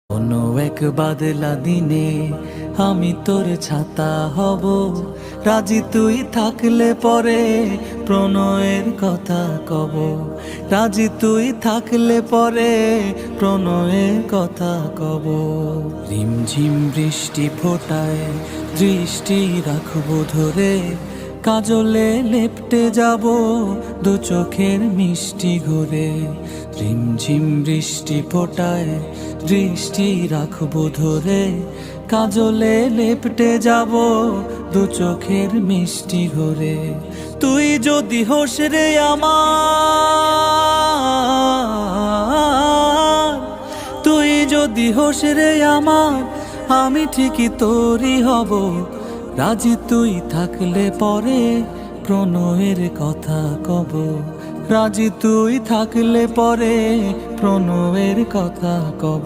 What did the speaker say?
কোনো এক বাদলা দিনে আমি তোর ছাতা হব, রাজি তুই থাকলে পরে প্রণয়ের কথা কব। রাজি তুই থাকলে পরে প্রণয়ের কথা কব। রিমঝিম বৃষ্টি ফোটায় দৃষ্টি রাখবো ধরে, কাজলে লেপটে যাব দু চোখের মিষ্টি ঘুরে। রিমঝিম বৃষ্টি ফোটায় দৃষ্টি রাখবো ধরে, কাজলে লেপটে যাব দু চোখের মিষ্টি ঘুরে। তুই যদি হোস রে আমার, তুই যদি হোস রে আমার, আমি ঠিকই তোরই হব। রাজি তুই থাকলে পরে প্রণয়ের কথা কব। রাজি তুই থাকলে পরে প্রণয়ের কথা কব।